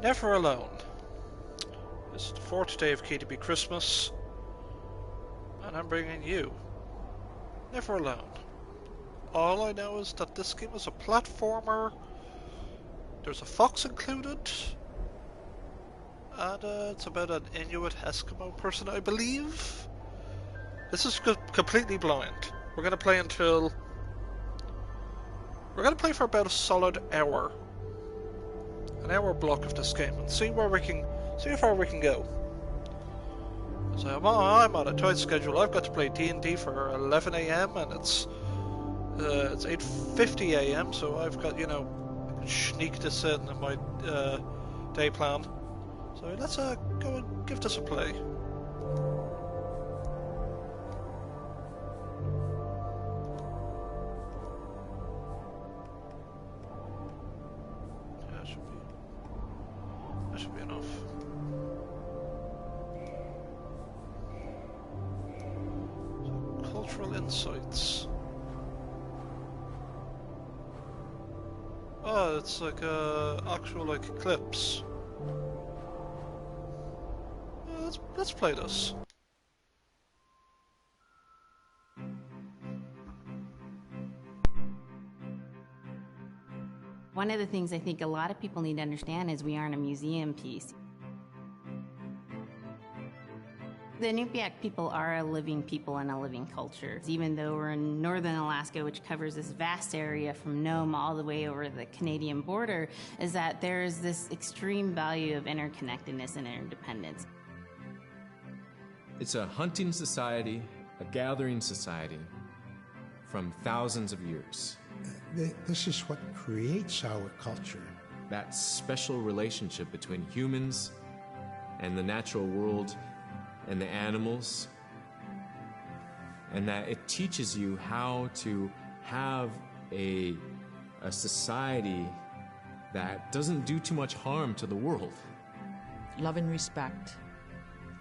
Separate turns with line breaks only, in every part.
Never Alone. This is the fourth day of KDB Christmas, and I'm bringing you Never Alone. All I know is that this game is a platformer, there's a fox included, and it's about an Inuit Eskimo person, I believe. This is completely blind. We're gonna play for about a solid hour. An hour block of this game and see how far we can go. So I'm on a tight schedule. I've got to play D&D for 11 AM and it's 8:50 AM, so I've got, I can sneak this in my day plan. So let's go and give this a play. That should be enough. So, cultural insights. Oh, it's like actual clips. Let's play this.
One of the things I think a lot of people need to understand is we aren't a museum piece. The Inupiaq people are a living people and a living culture. Even though we're in northern Alaska, which covers this vast area from Nome all the way over the Canadian border, is that there's this extreme value of interconnectedness and interdependence.
It's a hunting society, a gathering society from thousands of years.
This is what creates our culture.
That special relationship between humans and the natural world and the animals, and that it teaches you how to have a society that doesn't do too much harm to the world.
Love and respect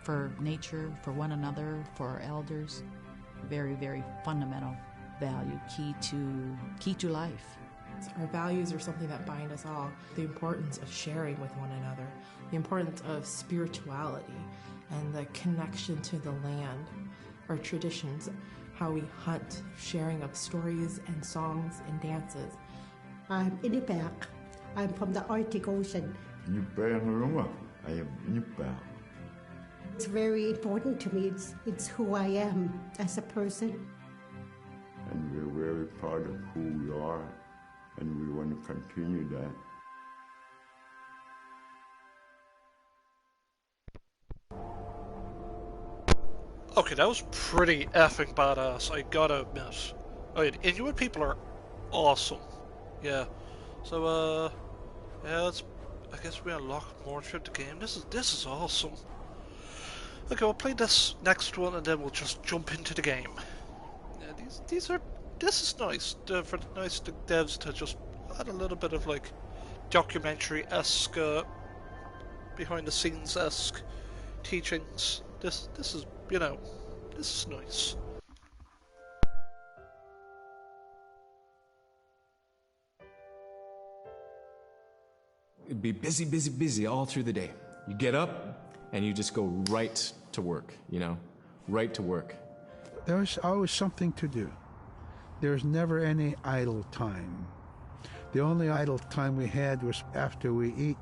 for nature, for one another, for our elders. Very, very fundamental value, key to life.
Our values are something that bind us all. The importance of sharing with one another, the importance of spirituality, and the connection to the land, our traditions, how we hunt, sharing of stories and songs and dances.
I'm Inupiaq. I'm from the Arctic Ocean.
I am Inupiaq.
It's very important to me. It's who I am as a person.
And we're very proud of who we are, and we want to continue that.
Okay, that was pretty effing badass, I gotta admit. Alright, Inuit people are awesome. Yeah. So, yeah, I guess we unlock more through the game. This is awesome. Okay, we'll play this next one and then we'll just jump into the game. Yeah, this is nice for the devs to just add a little bit of documentary-esque, behind the scenes-esque teachings. This is, this is nice.
It'd be busy, busy, busy all through the day. You get up and you just go right to work, right to work.
There was always something to do. There was never any idle time. The only idle time we had was after we eat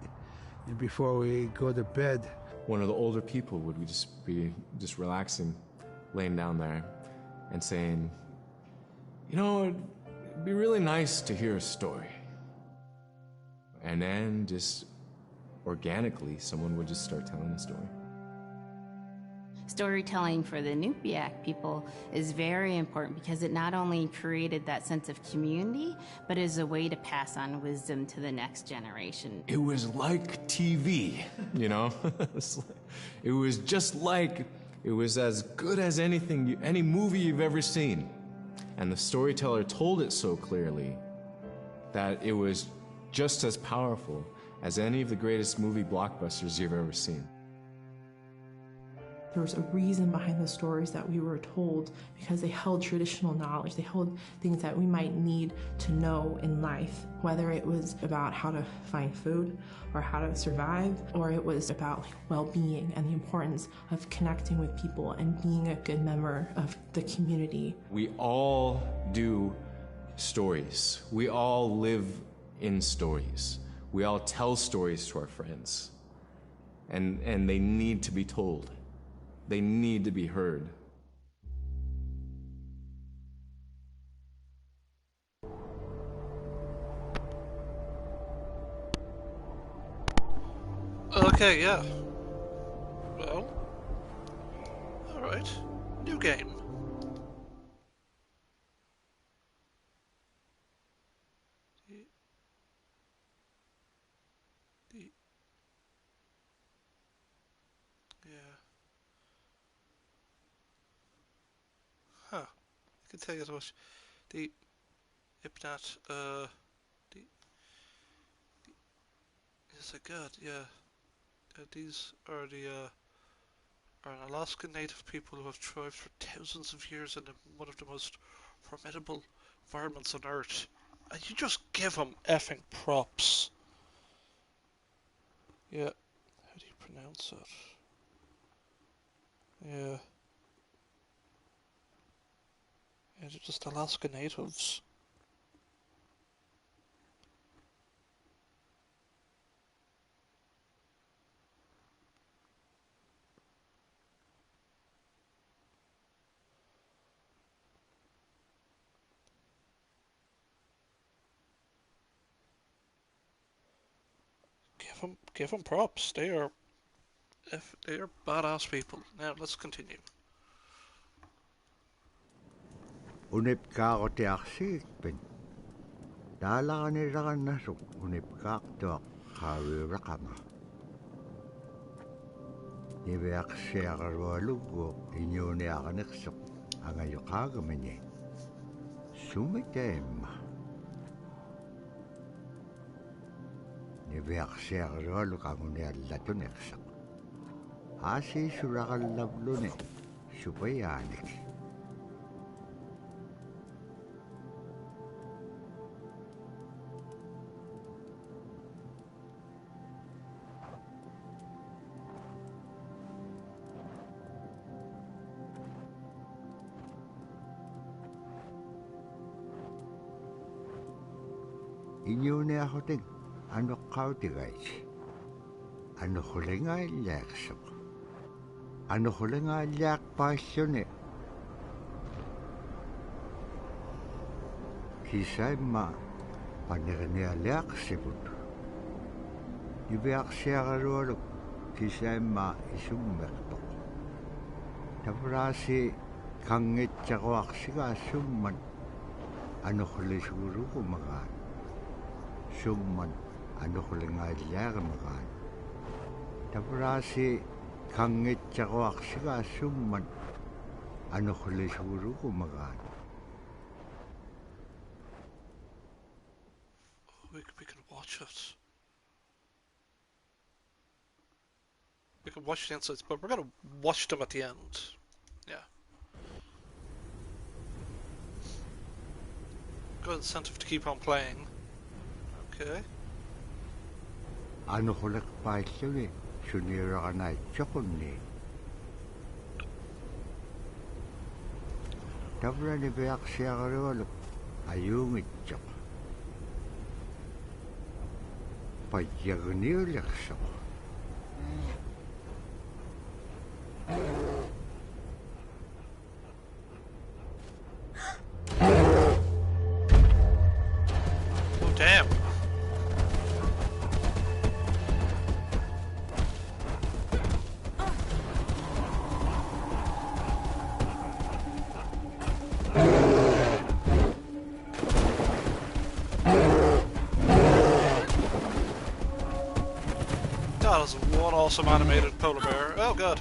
and before we go to bed.
One of the older people would be relaxing, laying down there and saying, it'd be really nice to hear a story. And then just organically, someone would just start telling a story.
Storytelling for the Inupiaq people is very important because it not only created that sense of community, but is a way to pass on wisdom to the next generation.
It was like TV, It was just it was as good as any movie you've ever seen. And the storyteller told it so clearly that it was just as powerful as any of the greatest movie blockbusters you've ever seen.
There was a reason behind the stories that we were told because they held traditional knowledge. They held things that we might need to know in life, whether it was about how to find food or how to survive, or it was about well-being and the importance of connecting with people and being a good member of the community.
We all do stories. We all live in stories. We all tell stories to our friends. And they need to be told. They need to be heard.
Okay, yeah. Well, alright. New game. Yeah. Huh. I can tell you what the Hypnot, the yes, I got, yeah. These are are an Alaskan native people who have thrived for thousands of years in one of the most formidable environments on Earth. And you just give them effing props. Yeah. How do you pronounce it? Yeah. Yeah, they're just Alaska natives. Give them props. They are badass people. Now let's continue.
Unipkaaqutiarsiikpin taalaranilaqannasuk unipkaaqtuaq qaaviuraqanga niviaqsiaqarualuggu iñuuniaqaniqsuq angayoqaagamini sumitaimma niviaqsiaqarualuk anguniallatuniqsuq aasiisulaqallavluni supayaanik Iñuuniahutik anuqqautigait anuhulingailliaqsuq anuhulingailliaqpaalluni kisaimma paniqnialiaqsiput niviaqsiaqarualuk kisaimma isummeqtoq tavraasi kangitsaquaqsigaasumman anuhulisugurugumagaan summan anuhulingailliaqamagaan tavraasi kangitsaquaqsigaasumman anuhulisugurugumagaan
We can watch it. We can watch the insides, but we're gonna watch them at the end. Yeah. Good incentive to keep on playing. Okay.
anuhuliqpaalluni suniuraqanaitsoqunni tavrani viaqsiaqarualuk ayuungitsoq payyagniuliqsoq
Oh damn. That is one awesome animated polar bear. Oh god.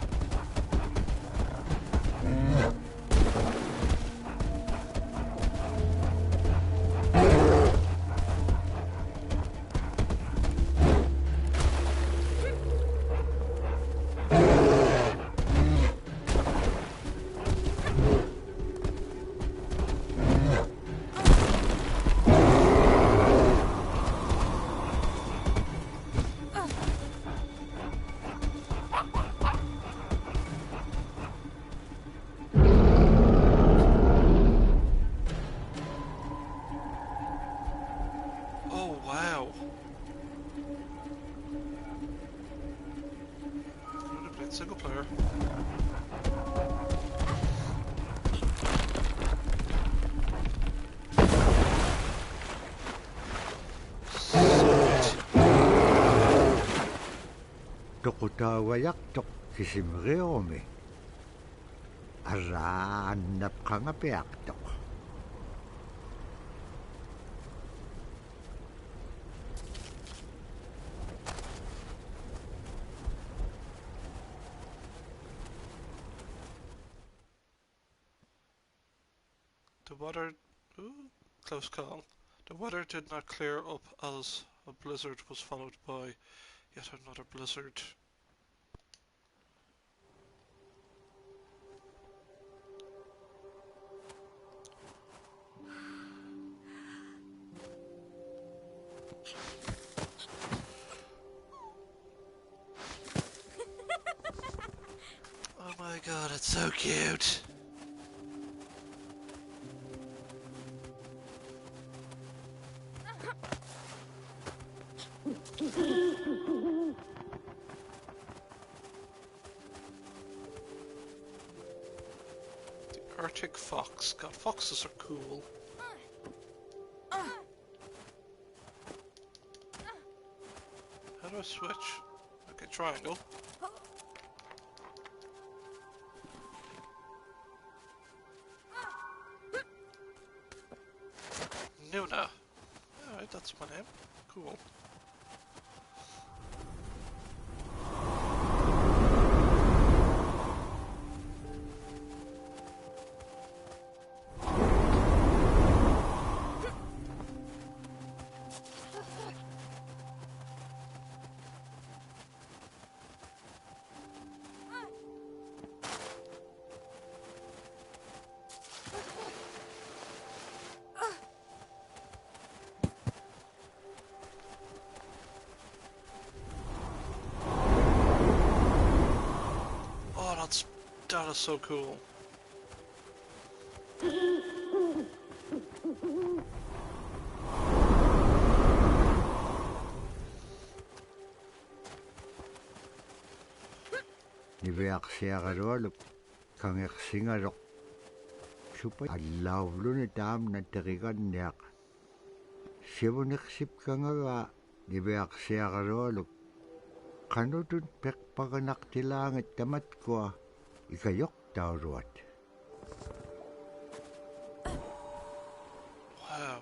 Single player.
Tokutawayak tok kisimreome. Araan napkangapiak tok.
The weather... Ooh, close call. The weather did not clear up as a blizzard was followed by yet another blizzard. Oh my god, it's so cute. The Arctic fox. God, foxes are cool. How do I switch? Okay, triangle. Nuna. Alright, that's my name. Cool. That is so cool.
Niveaksiagaluk kangersingalok. Supa allawluni taam nateriganniaq. Sivuniksip kangaga niveaksiagaluk. Kanutun pekpaganaktilaangit tamatkua ikayok tauruat.
Wow.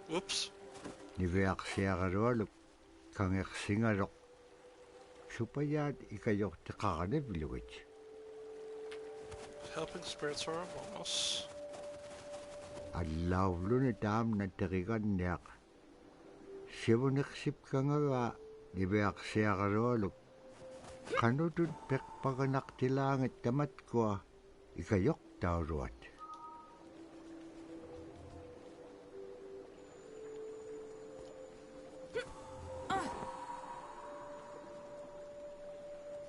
Whoops.
Niveaksiagaluk kangersingalok. Supayaat ikayok tiqaqanivluit.
Helping spirits are among us.
Allawluni taam nateriganniaq. Sivuniksip kangaga niveaksiagaluk. Kanutun pekpaganaktilaangit tamatkua ikayok tauruat.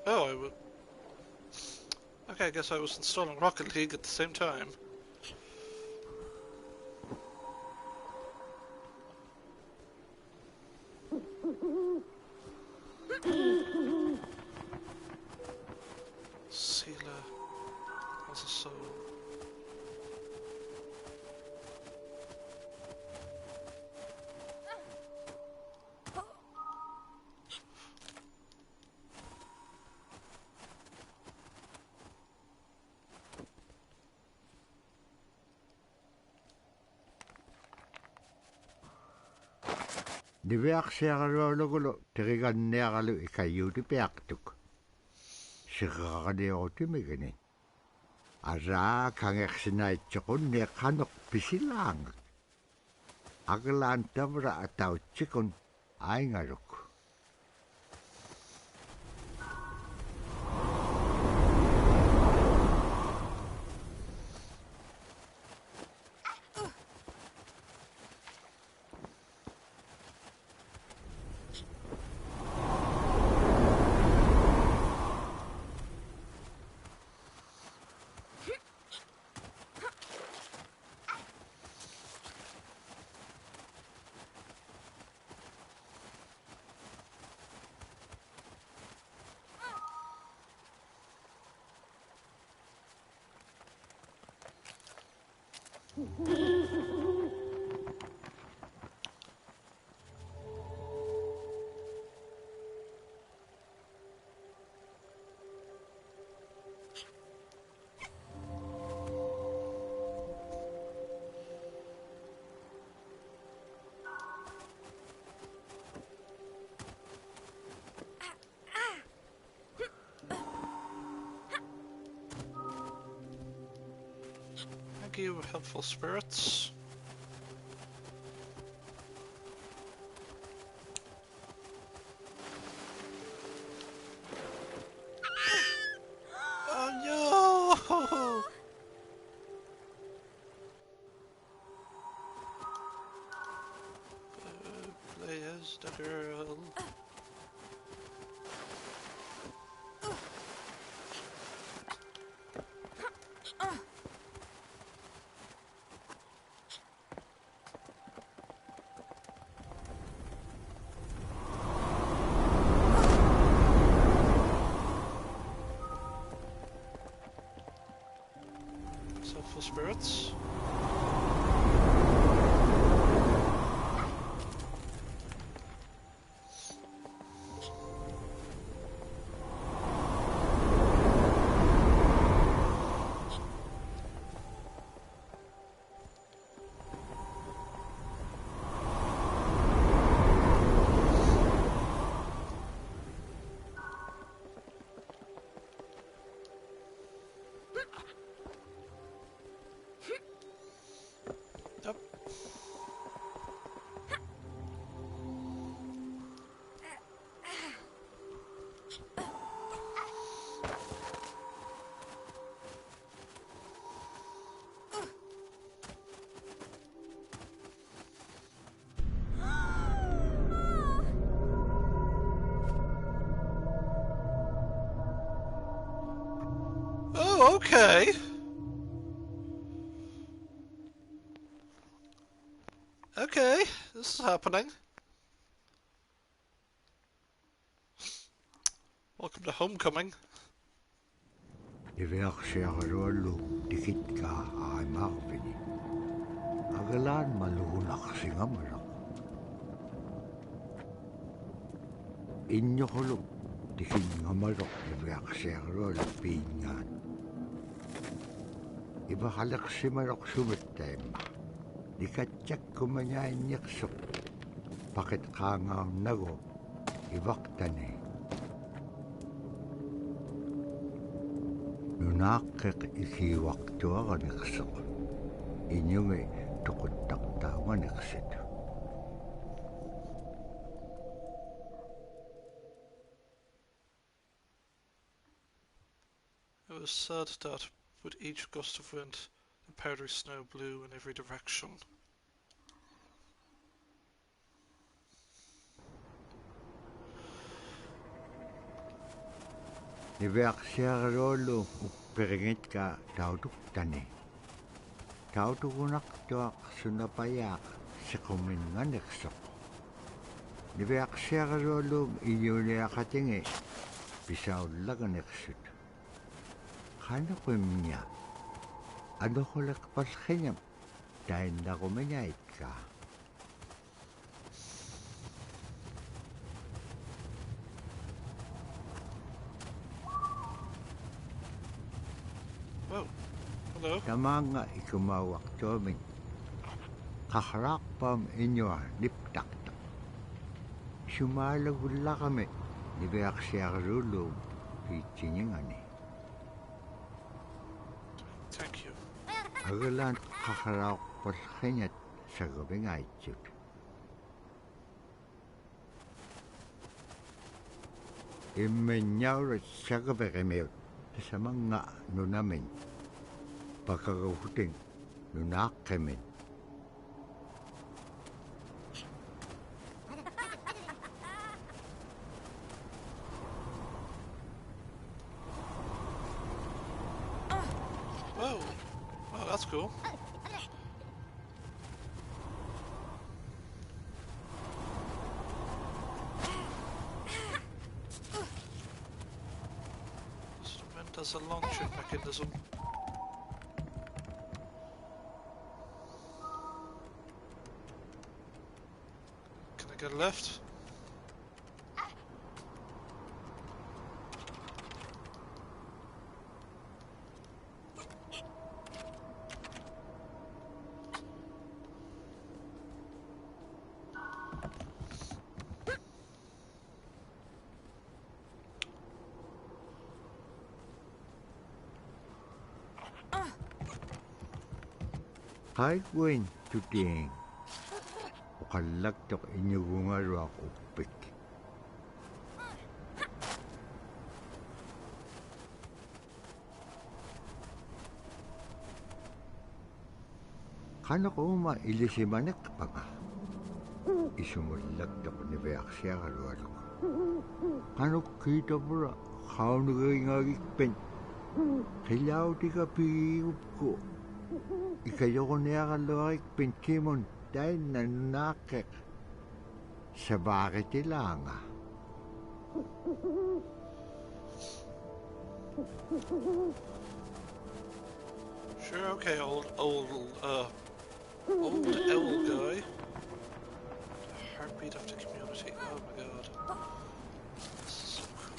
Oh, I would. Okay, I guess I was installing Rocket League at the same time. Sela has a soul.
Niveaksiagalulugulo teriganniagalu ikayuutipiaqtuk. Siqaqaniutimigini. Araa kangersinaitsiqunni qanoq pisilaangak. Aglaan tavra atautsikun aingaluk.
Thank you, helpful spirits. Oh no! Play as the girl. Helpful spirits. Yep. Oh, okay. Okay, this is happening. Welcome to Homecoming.
Iveaksiagarolu tikitka ai marvini. Agalan malunak singamarak. Inyokolo tikin ngamarok iveaksiagarolu pingan. Ibahalak simarok sumitema. Dikatsak kumanyain yaksok. Pakit kangaw nago ivaktane. Nunakik ikiwaktua niksok. Inyungi tukutaktawa niksit.
It was said that with each gust of wind, the powdery snow blew in every direction.
Iveaksiagarolu upperingit tautuktane. Tautukunak tuak sunapayak sikumin nga niksok. Iveaksiagarolu iyuliakatingi pisaw laga niksut. Kano kumnya? Ano kulak palkhinyam? Dahil na kumanyait ka.
Oh, hello.
Tama nga ikumawak tuaming. Kaharak pam inyo niptaktak. Sumalagula kami. Iveaksiagarolu pichinyangani.
Thank you.
Agalan kakaraw palkhinyat sa gabing aitsyut. Imenyawrat sa gabing sa mga nunamin. Pagkakahuting nunakamin.
Whoa. Oh, that's cool. Instrument as a launching mechanism. Get a lift.
Hi, Gwen, today. Ukalagtok inyugunga ako upik. Kano ko mailisimanak pa nga. Isumulagtok ni Beak siya kalualo ko. Kano kita pura, kao nagayngagikpen. Kailaw di ka piyup ko. Ikayo ko niya kaluakik pinkimon dahil nanakik sa bakit ilanga.
Sure, okay, old owl guy. Heartbeat of the community. Oh my god. This is so cool.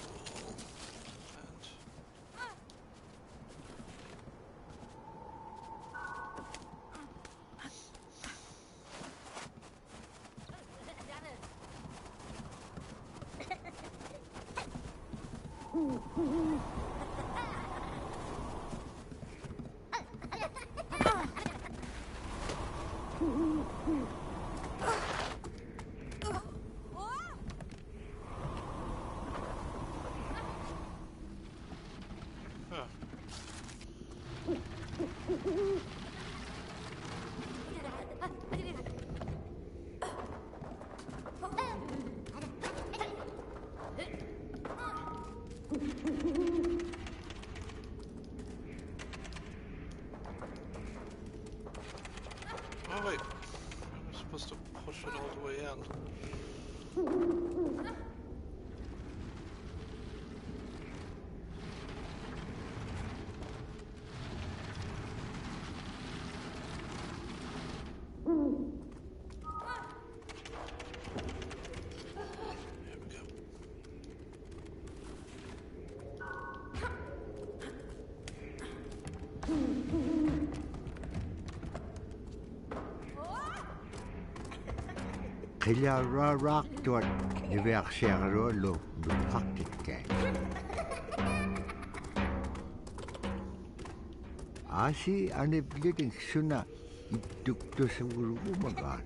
Oh wait, I'm supposed to push it all the way in. Here we go.
Kaya rarak tuat ni Beak siya kalualo lupakit kay. Asi anip giting suna idukto sa uru umagan.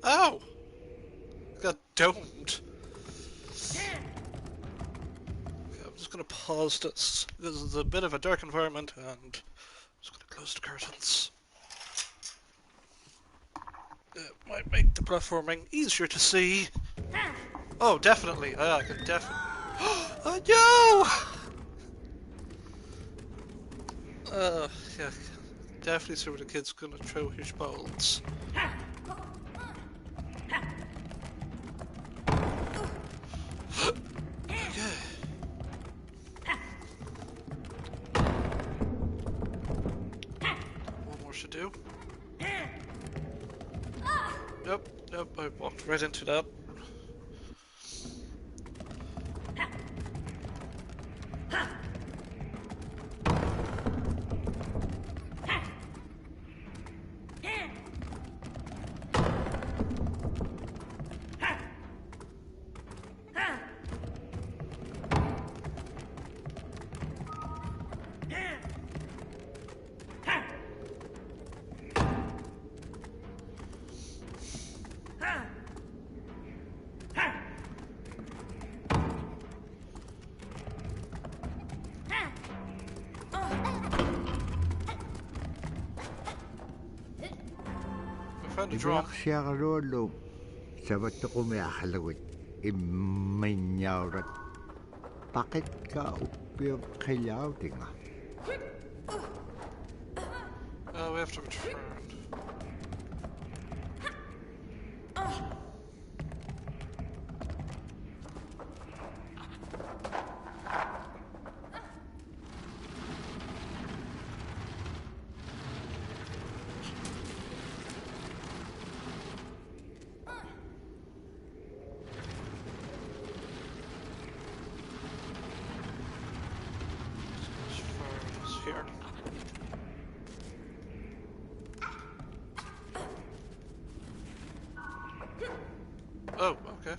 Oh! Got domed. Okay, I'm just gonna pause this. This is a bit of a dark environment, and I'm just gonna close the curtains. It might make the platforming easier to see. Oh, definitely. I can definitely. Oh no! Yeah, definitely see where the kid's gonna throw his balls. One more should do. Yep, I walked right into that.
Ni Beak siya kalualo sabat ko may akalawit imanyarat. Bakit ka upiyong kailaw tinga?
have to return? Here. Oh, okay.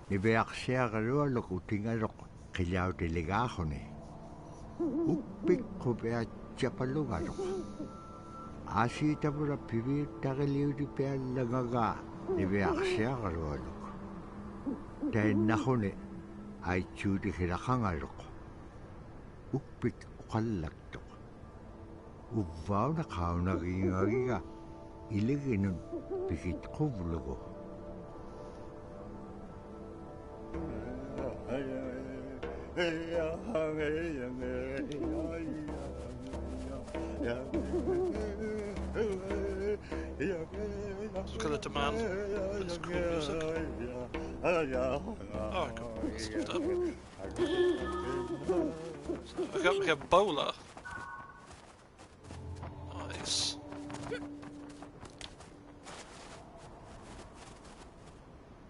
Nibeaksiagalua kutingalok qilau telegahone. Uppik kubea chapalungalok. Asi tabura pivi tagaliudi peallagaga nibeaksiagalualok. Taennahone ai chudi hilakangalok. Uppik qallaktok. Uvvauna qaunagiingagiga iliginun pikit quvlugo.
It's gonna demand this cool music. Oh, let's do that. I got me a bowler. Nice.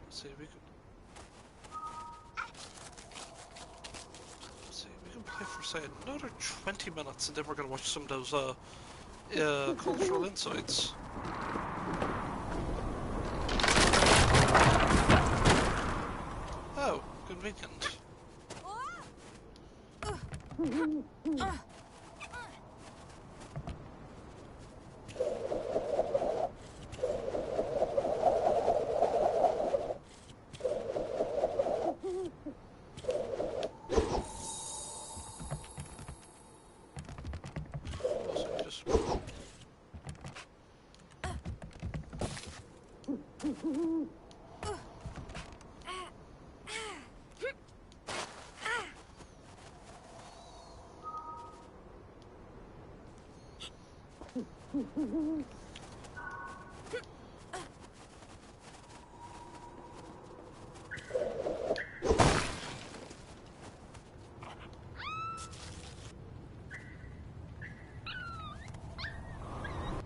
Let's see, we can play for say another 20 minutes, and then we're gonna watch some of those cultural insights. Oh, convenient.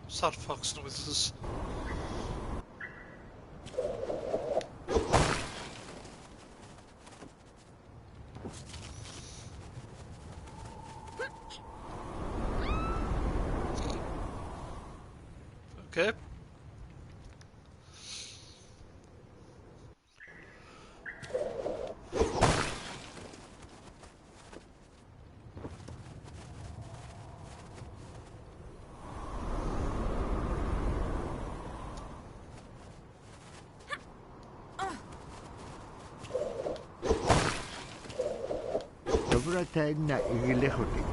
Sad fox noises. Okay.
Tabura tainna igilehuti.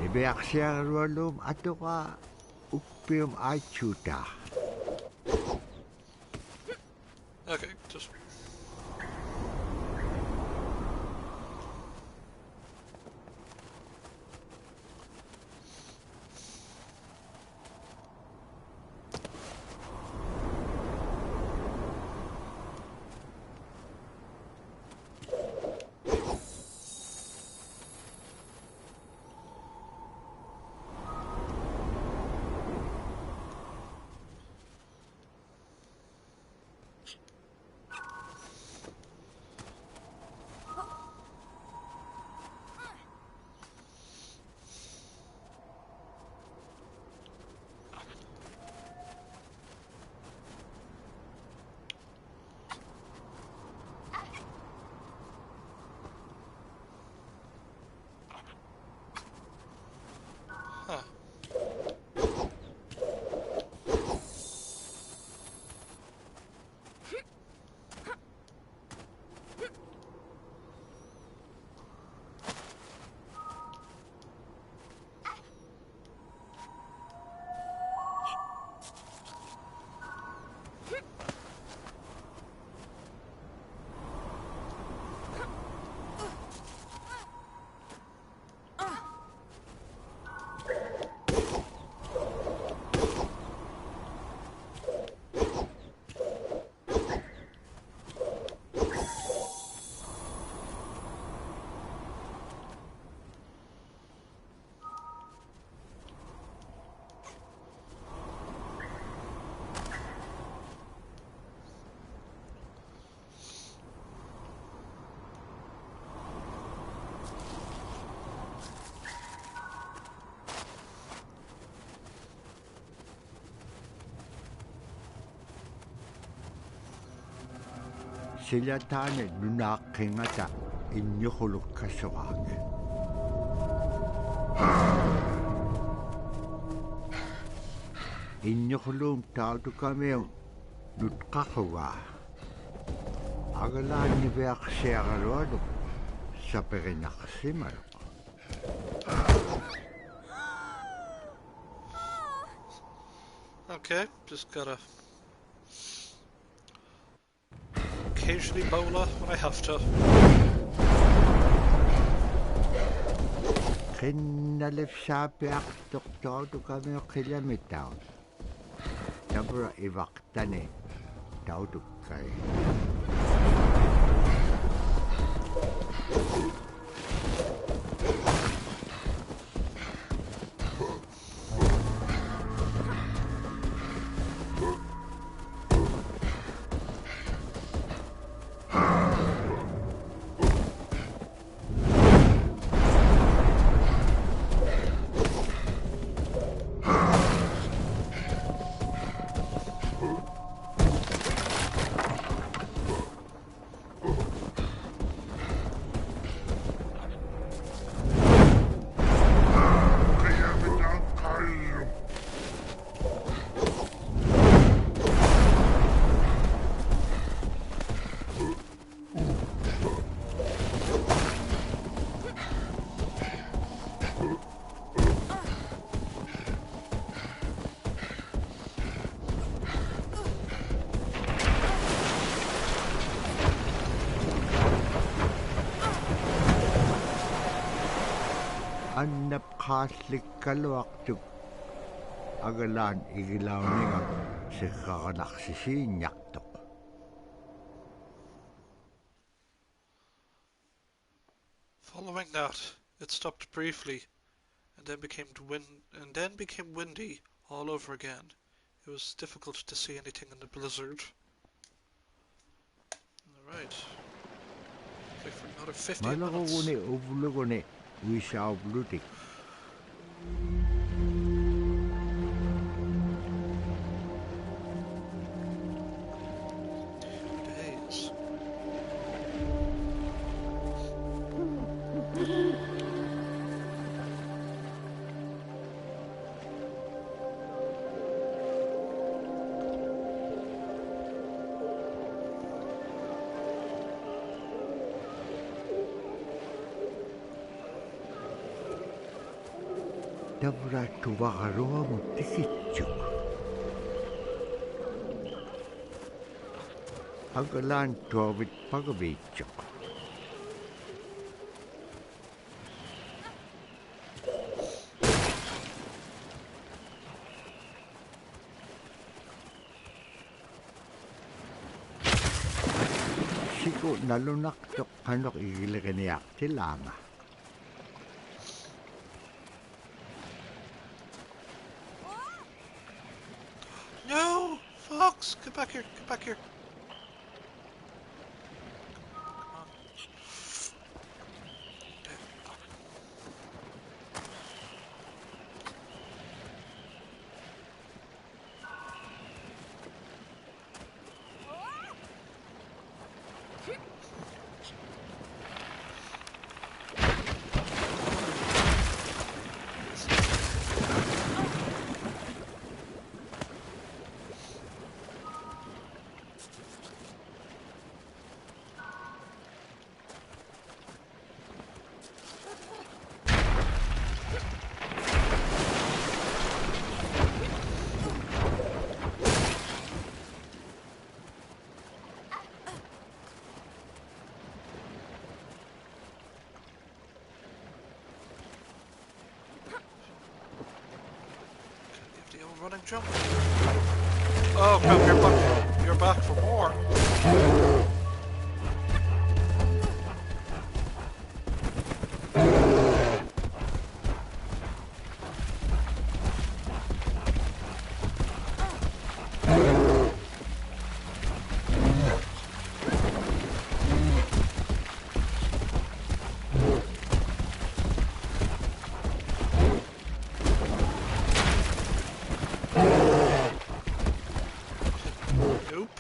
Nibeaksiagalualum atoqa uppium aichuta.
Okay, just...
sillä taane nunakkengata injuhulukkasoak. Injuhulum tautukameo nutqaquvaa. Agalaani veaqsiaqalualu saperinaqsimalu.
Okay, just gotta occasionally bowler when I have to.
Qinnalifsaapiaqtortautukameo qilamitaun. Tabra ivaqtani tautukkai. Annap qaallikkaluaqtuk agalaan igilauningam siqqaqanaqsisiinñartoq.
Following that, it stopped briefly, and then became windy all over again. It was difficult to see anything in the blizzard. Alright. Okay, for another 15 minutes.
Malagugune uvulugune wisaublutik.
Days.
Tabra tuvaqaruamu tikitjuk. Agalaan tuavit pagaviitjuk. Siku nalunaqtuq qanuq igiliqiniaqtilaanga.
No! Fox! Get back here! Get back here! Running jump. Oh crap, you're back. You're back for more. Nope.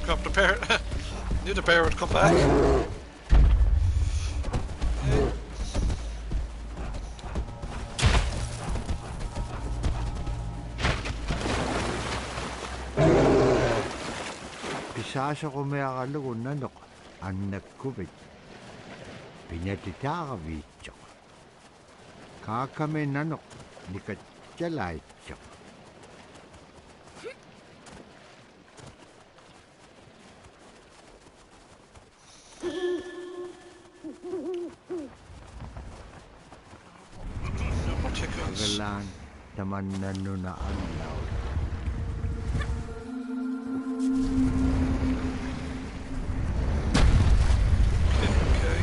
Come the bear. Knew the bear would come back. Okay.
Pisasa ko may akala ko nanok. Anak ko ba? Pinatitaka bityo. Kakame nanok. Nikat jalay tyo.
No more tickets.
Pagalan, taman na nuna ang law.
Okay.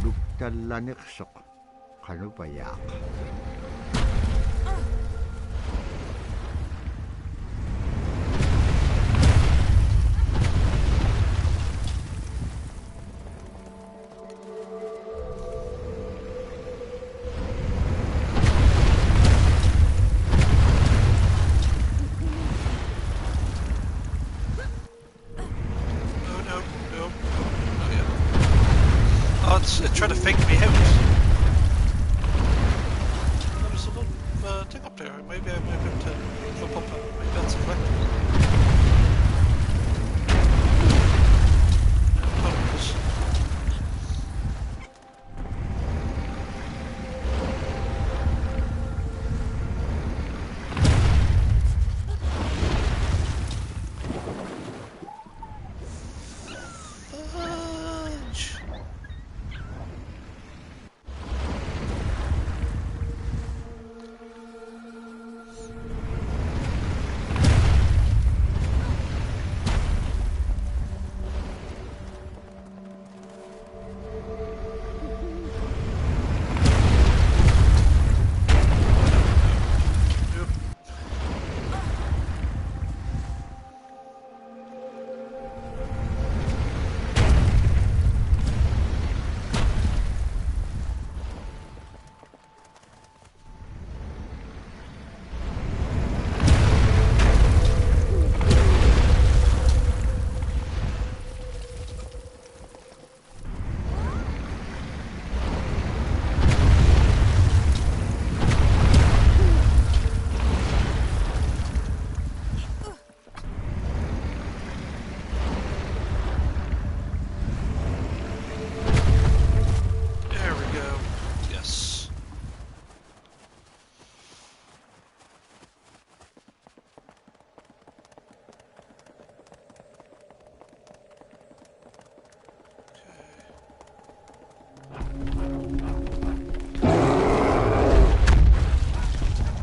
Luktallanik sok. Kano pa yak?
It's trying to fake me out. There's a little thing up there. Maybe I might be able to flip up and maybe that's a collectible.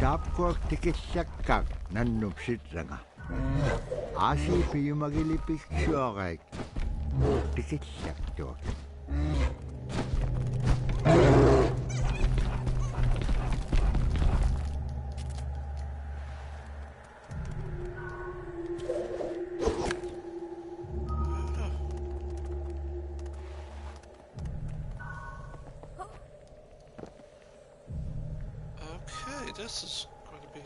Tapko tikisyakkak nannupsit ranga. Asi piyumagilipik syokak. Tikisyak tuak.
Okay, this is going to be...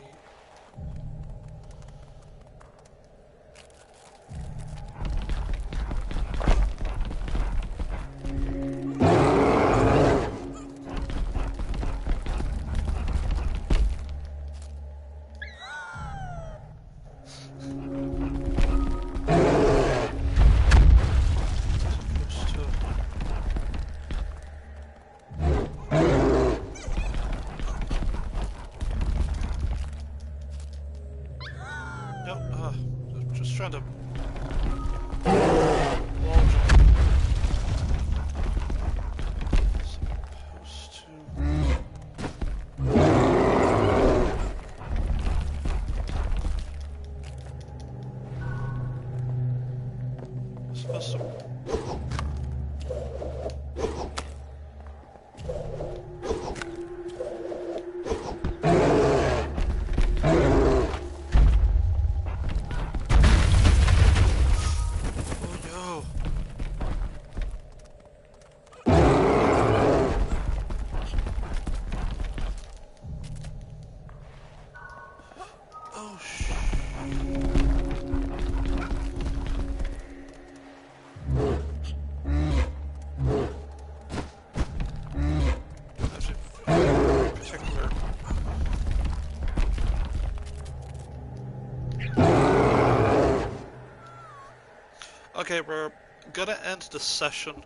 Okay, we're gonna end the session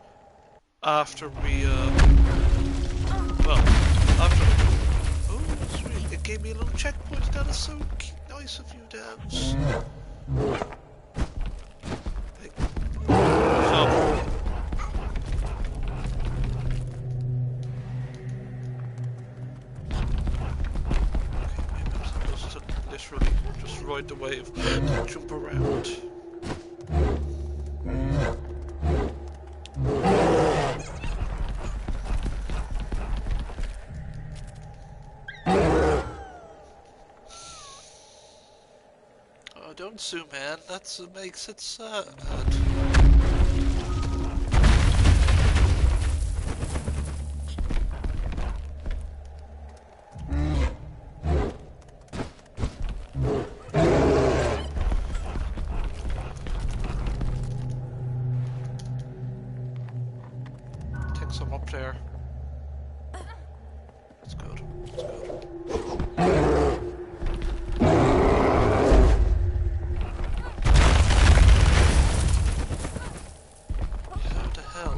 after we, after... Oh, sweet, it gave me a little checkpoint. That is so nice of you, Debs. Hey. So... Literally just ride the wave and jump around. Oh, don't zoom in, that makes it sad. I'm up there. That's good. That's good. How the hell?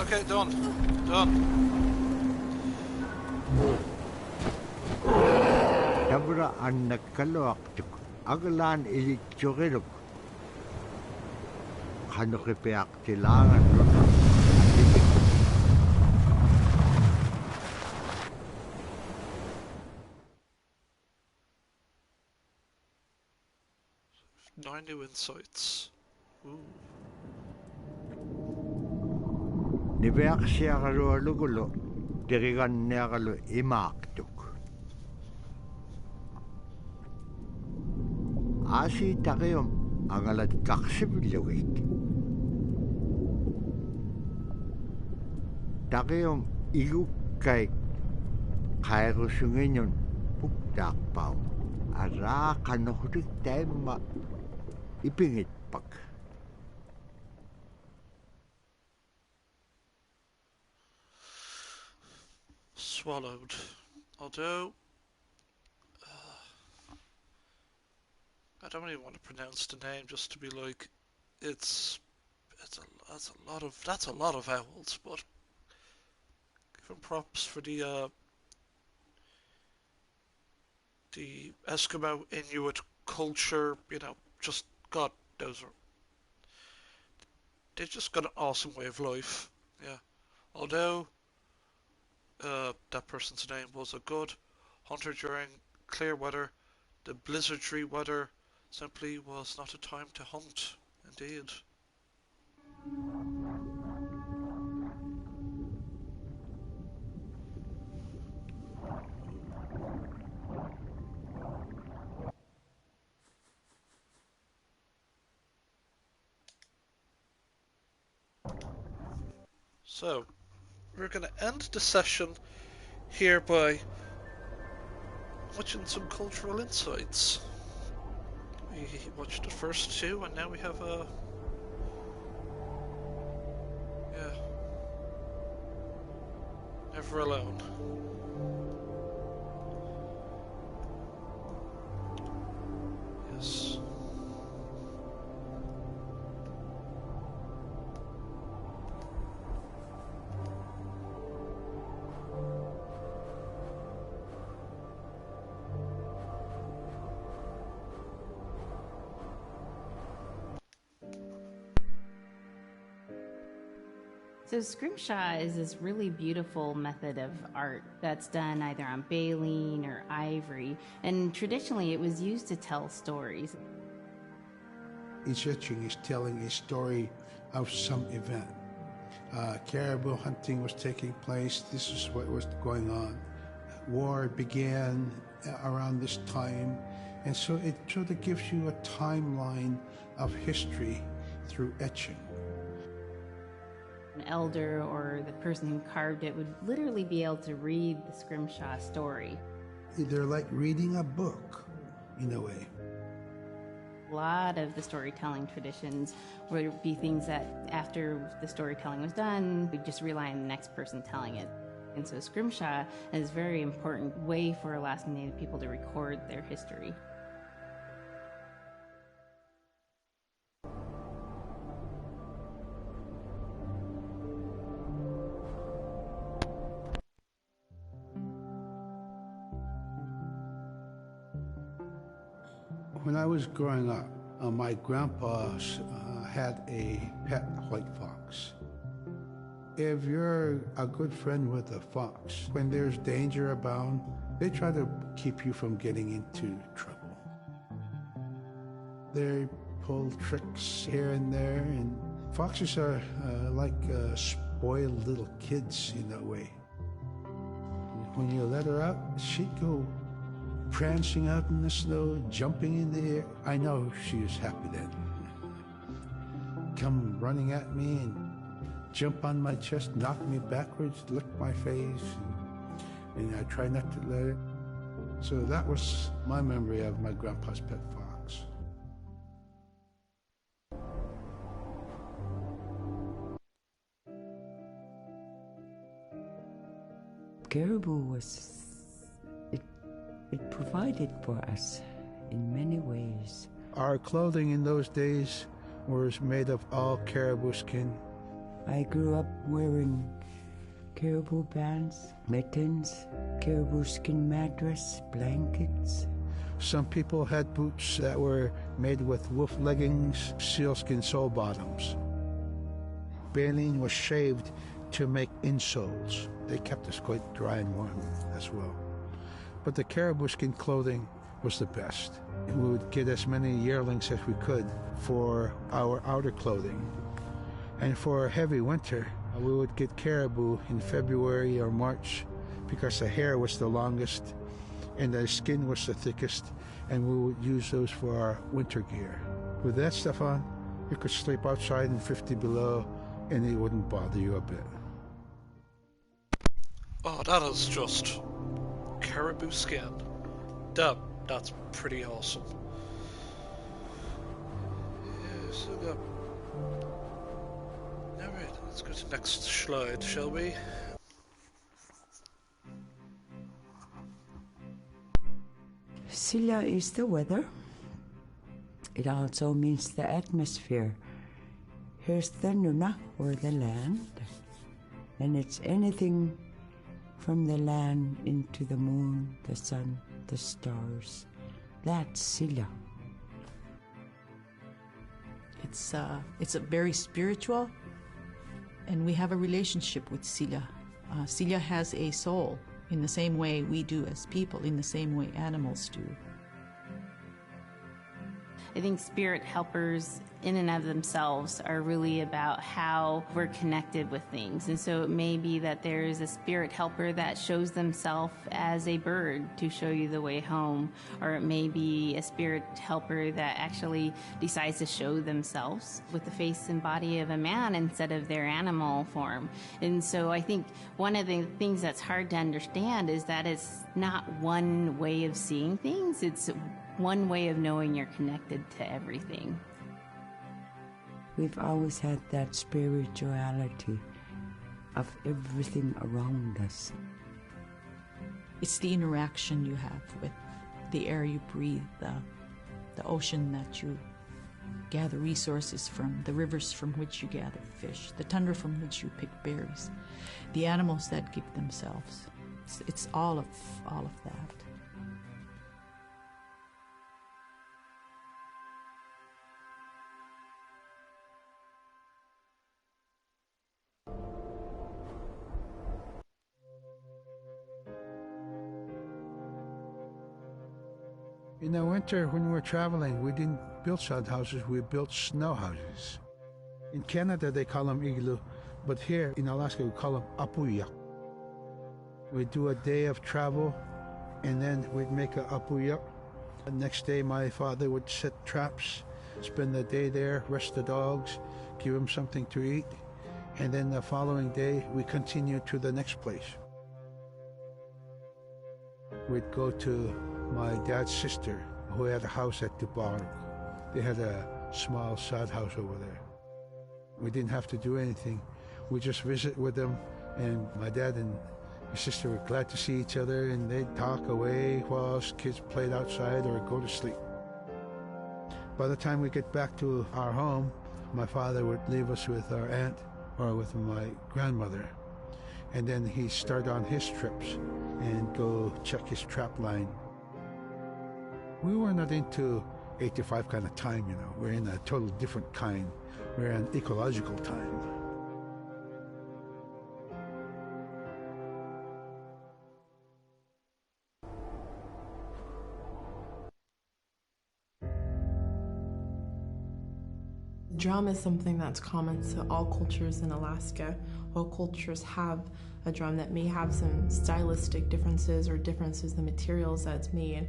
Okay, done. Done.
Tabra anna kalwaktuk. Agalan ilikchogiruk. Kanukipiak tilangan.
Nine new insights. Ooh.
Niveaksiagalualugulo. Diriganniagalu imaaktuk. Asi takium angalat kaksibilawik. Takium igukkai kairusunginyon puktakpau. Ara kanuhurik taima ipingitpak.
Swallowed. Although I don't even want to pronounce the name just to be like that's a lot of vowels, but give him props for the Eskimo Inuit culture, you know, just God knows they just got an awesome way of life. Yeah. Although that person's name was a good hunter during clear weather, the blizzardry weather simply was not a time to hunt, indeed. So, we're going to end the session here by watching some cultural insights. We watched the first two, and now we have a... yeah. Never Alone. Yes.
So scrimshaw is this really beautiful method of art that's done either on baleen or ivory, and traditionally it was used to tell stories.
Each etching is telling a story of some event. Caribou hunting was taking place. This is what was going on. War began around this time, and so it sort of gives you a timeline of history through etching.
An elder or the person who carved it would literally be able to read the scrimshaw story.
They're like reading a book, in a way.
A lot of the storytelling traditions would be things that after the storytelling was done, we'd just rely on the next person telling it. And so scrimshaw is a very important way for Alaskan Native people to record their history.
When I was growing up, my grandpa had a pet white fox. If you're a good friend with a fox, when there's danger abound, they try to keep you from getting into trouble. They pull tricks here and there, and foxes are like spoiled little kids in a way. When you let her out, she'd go prancing out in the snow, jumping in the air. I know she was happy then. Come running at me and jump on my chest, knock me backwards, lick my face, and I try not to let it. So that was my memory of my grandpa's pet fox.
Caribou it provided for us in many ways.
Our clothing in those days was made of all caribou skin.
I grew up wearing caribou pants, mittens, caribou skin mattress, blankets.
Some people had boots that were made with wolf leggings, sealskin sole bottoms. Baleen was shaved to make insoles. They kept us quite dry and warm as well. But the caribou skin clothing was the best. We would get as many yearlings as we could for our outer clothing. And for a heavy winter, we would get caribou in February or March because the hair was the longest and the skin was the thickest, and we would use those for our winter gear. With that stuff on, you could sleep outside in 50 below and it wouldn't bother you a bit.
Oh, that is just caribou skin. That's pretty awesome. Yeah, so alright, let's go to the next slide, shall we?
Silla is the weather. It also means the atmosphere. Here's the nuna, or the land. And it's anything from the land into the moon, the sun, the stars. That's Silla.
It's a very spiritual, and we have a relationship with Silla. Silla has a soul in the same way we do as people, in the same way animals do.
I think spirit helpers in and of themselves are really about how we're connected with things. And so it may be that there's a spirit helper that shows themselves as a bird to show you the way home, or it may be a spirit helper that actually decides to show themselves with the face and body of a man instead of their animal form. And so I think one of the things that's hard to understand is that it's not one way of seeing things, it's one way of knowing you're connected to everything.
We've always had that spirituality of everything around us.
It's the interaction you have with the air you breathe, the ocean that you gather resources from, the rivers from which you gather fish, the tundra from which you pick berries, the animals that give themselves. It's all of that.
In the winter, when we were traveling, we didn't build sod houses, we built snow houses. In Canada, they call them igloo, but here in Alaska, we call them apuya. We'd do a day of travel, and then we'd make a apuya. The next day, my father would set traps, spend the day there, rest the dogs, give them something to eat, And then the following day, we continued to the next place. We'd go to my dad's sister, who had a house at Dubai. They had a small sod house over there. We didn't have to do anything. We just visit with them, and my dad and my sister were glad to see each other, and they'd talk away while us kids played outside or go to sleep. By the time we get back to our home, my father would leave us with our aunt or with my grandmother, and then he'd start on his trips and go check his trap line. We were not into 8 to 5 kind of time, you know. We're in a total different kind. We're in ecological time.
Drum is something that's common to all cultures in Alaska. All cultures have a drum that may have some stylistic differences or differences in the materials that it's made,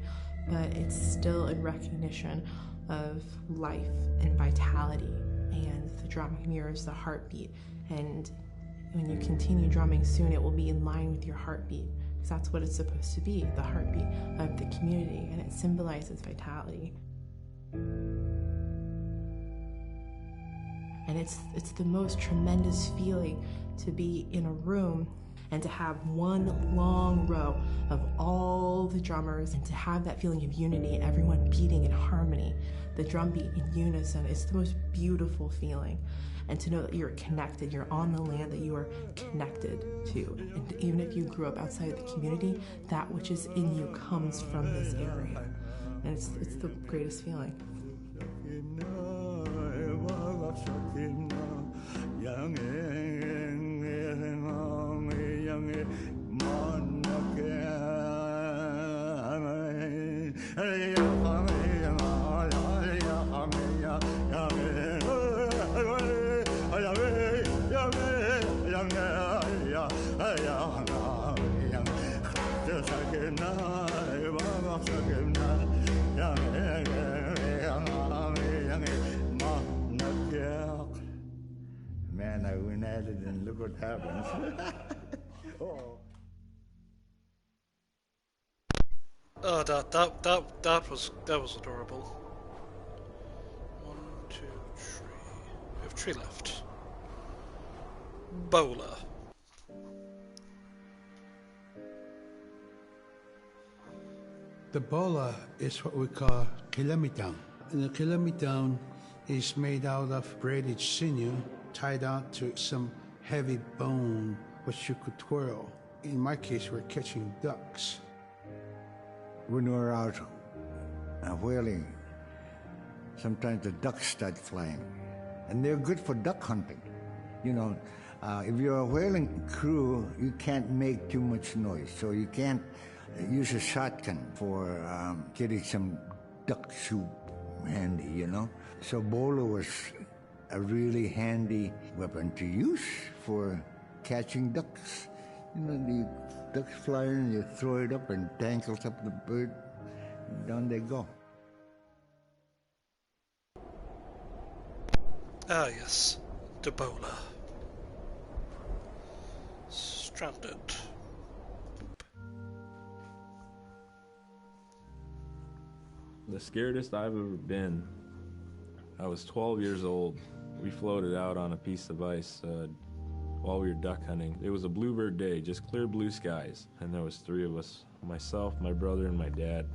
but it's still in recognition of life and vitality, and the drum mirrors the heartbeat. And when you continue drumming, soon it will be in line with your heartbeat, because that's what it's supposed to be, the heartbeat of the community, and it symbolizes vitality. And it's the most tremendous feeling to be in a room and to have one long row of all the drummers, and to have that feeling of unity, everyone beating in harmony, the drum beat in unison. It's the most beautiful feeling. And to know that you're connected, you're on the land that you are connected to. And even if you grew up outside of the community, that which is in you comes from this area. And it's the greatest feeling.
Man, I went at it and look what happens. Oh.
Oh, that was adorable. 1, 2, 3. We have 3 left. Bowler.
The bola is what we call kilamitang. And the kilamitang is made out of braided sinew tied on to some heavy bone which you could twirl. In my case, we're catching ducks.
When we're out whaling, sometimes the ducks start flying, and they're good for duck hunting. You know, if you're a whaling crew, you can't make too much noise, so you can't use a shotgun for getting some duck soup handy, you know. So bowler was a really handy weapon to use for catching ducks. You know, the ducks fly in, you throw it up and tangles up the bird, and down they go.
Ah, yes. The bowler. Stranded.
The scaredest I've ever been, I was 12 years old. We floated out on a piece of ice while we were duck hunting. It was a bluebird day, just clear blue skies. And there was 3 of us, myself, my brother, and my dad.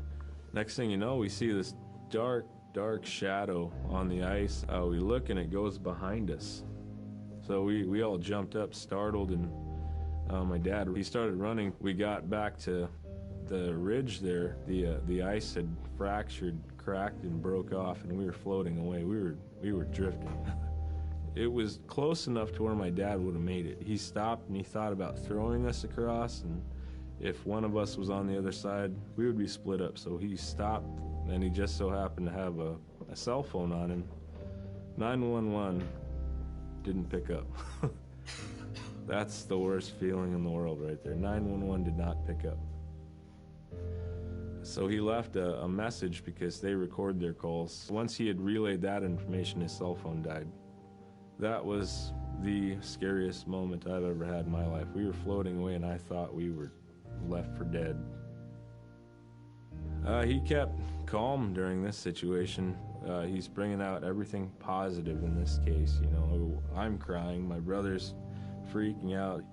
Next thing you know, we see this dark shadow on the ice. We look and it goes behind us. So we all jumped up, startled, and my dad, he started running. We got back to the ridge there. The ice had fractured, cracked, and broke off, and we were floating away. We were drifting. It was close enough to where my dad would have made it. He stopped and he thought about throwing us across, and if one of us was on the other side, we would be split up. So he stopped, and he just so happened to have a cell phone on him. 911 didn't pick up. That's the worst feeling in the world right there. 911 did not pick up. So he left a message because they record their calls. Once he had relayed that information, his cell phone died. That was
the scariest moment I've ever had in my life. We were floating away and I thought we were left for dead. He kept calm during this situation. He's bringing out everything positive in this case. You know, I'm crying, my brother's freaking out.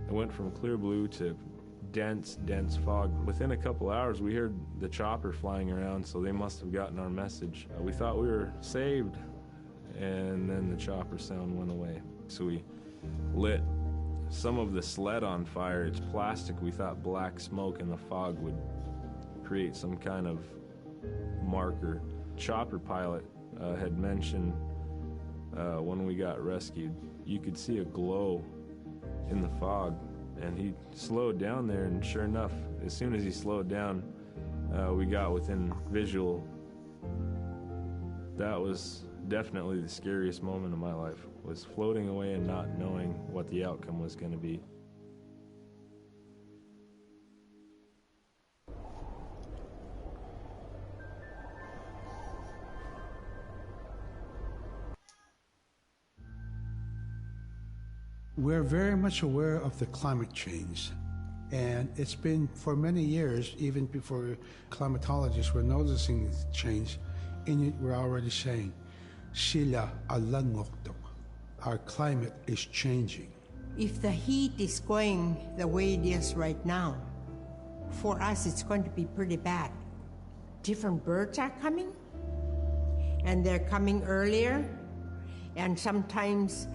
It went from clear blue to dense fog. Within a couple hours, we heard the chopper flying around, so they must have gotten our message. We thought we were saved, and then the chopper sound went away. So we lit some of the sled on fire. It's plastic. We thought black smoke in the fog would create some kind of marker. Chopper pilot had mentioned when we got rescued, you could see a glow in the fog, and he slowed down there, and sure enough, as soon as he slowed down, we got within visual. That was definitely the scariest moment of my life, was floating away and not knowing what the outcome was going to be.
We're very much aware of the climate change, and it's been for many years, even before climatologists were noticing the change. Inuit were already saying, "Sila alangokto." Our climate is changing.
If the heat is going the way it is right now, for us it's going to be pretty bad. Different birds are coming, and they're coming earlier, and sometimes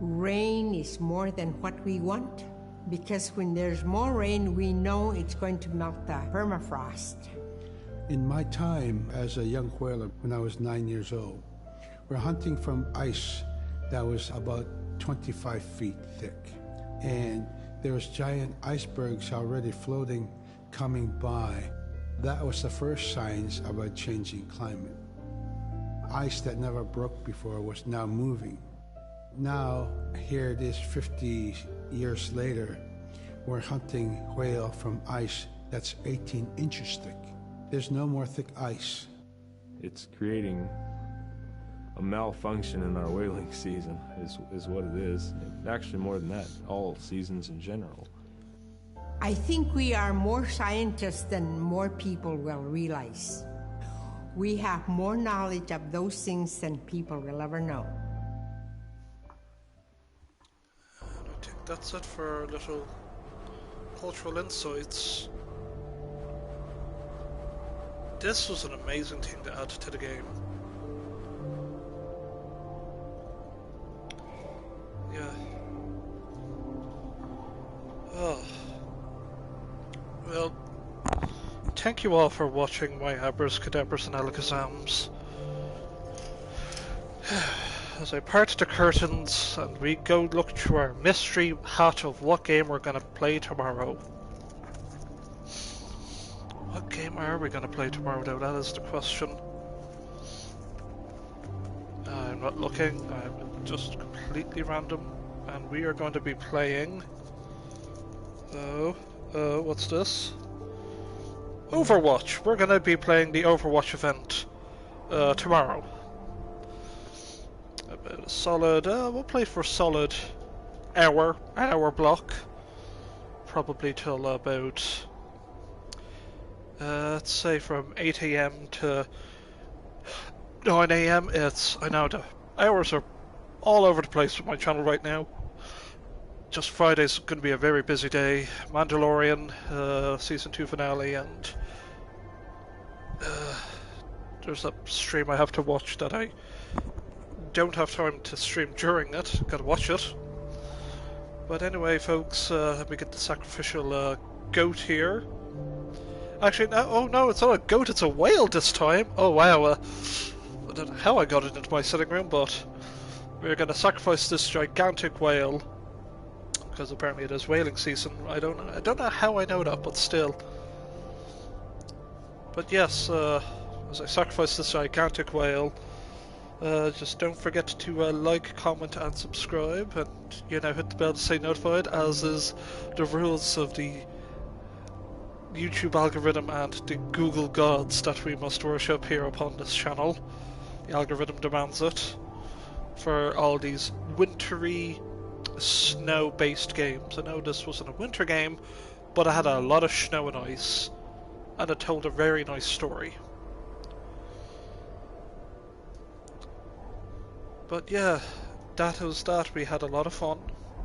rain is more than what we want, because when there's more rain, we know it's going to melt the permafrost.
In my time as a young whaler, when I was 9 years old, we're hunting from ice that was about 25 feet thick. And there was giant icebergs already floating, coming by. That was the first signs of a changing climate. Ice that never broke before was now moving. Now, here it is 50 years later, we're hunting whale from ice that's 18 inches thick. There's no more thick ice.
It's creating a malfunction in our whaling season, is what it is. Actually, more than that, all seasons in general.
I think we are more scientists than more people will realize. We have more knowledge of those things than people will ever know.
I think that's it for little cultural insights. This was an amazing thing to add to the game. Yeah. Oh. Well, thank you all for watching my Abras, Cadabras and Alakazams. As I part the curtains and we go look through our mystery hat of what game we're going to play tomorrow. What game are we going to play tomorrow though? That is the question. I'm not looking, I'm just completely random. And we are going to be playing... what's this? Overwatch! We're going to be playing the Overwatch event tomorrow. About a solid... we'll play for a solid an hour block. Probably till about... let's say from 8 AM to 9 AM. I know the hours are all over the place with my channel right now. Just Friday's going to be a very busy day. Mandalorian season 2 finale, and there's a stream I have to watch that I don't have time to stream during it. Gotta watch it. But anyway, folks, let me get the sacrificial goat here. Actually, no, oh no, it's not a goat, it's a whale this time. Oh wow, I don't know how I got it into my sitting room, but we're gonna sacrifice this gigantic whale. Because apparently it is whaling season. I don't know how I know that, but still. But yes, as I sacrifice this gigantic whale, just don't forget to like, comment and subscribe, and hit the bell to stay notified, as is the rules of the YouTube algorithm and the Google gods that we must worship here upon this channel. The algorithm demands it for all these wintry, snow-based games. I know this wasn't a winter game, but it had a lot of snow and ice, and it told a very nice story. But yeah, that was that. We had a lot of fun.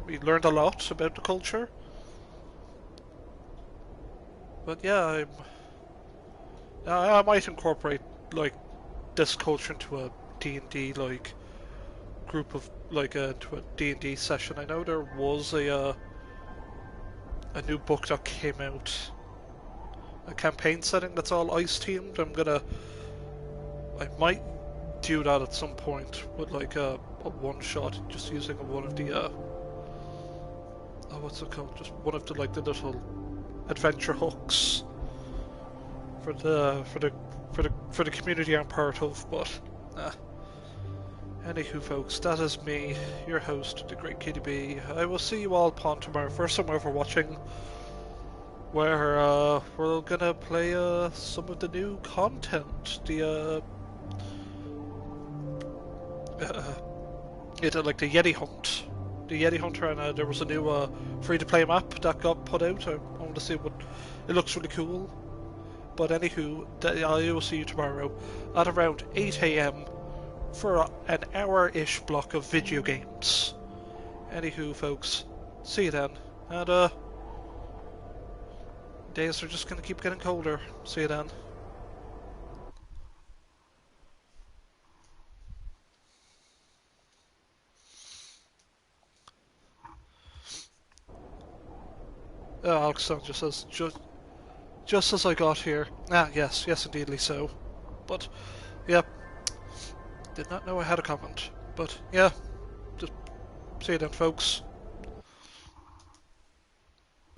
We learned a lot about the culture. But yeah, I might incorporate like this culture into a D&D like group of like into a D&D session. I know there was a new book that came out, a campaign setting that's all ice themed. I might do that at some point with like a one shot, just using one of the what's it called? Just one of the like the little adventure hooks for the community I'm part of. But anywho, folks, that is me, your host, the Great KDB. I will see you all upon tomorrow for some overwatching, where we're gonna play some of the new content. Like the Yeti Hunt. The Yeti Hunter, and there was a new free-to-play map that got put out. I want to see what it looks really cool. But anywho, I will see you tomorrow at around 8 AM for an hour-ish block of video games. Anywho, folks, see you then. And days are just gonna keep getting colder. See you then. Alexander says, just as I got here. Yes, indeedly so. But, yeah, did not know I had a comment. But, yeah, just see you then, folks.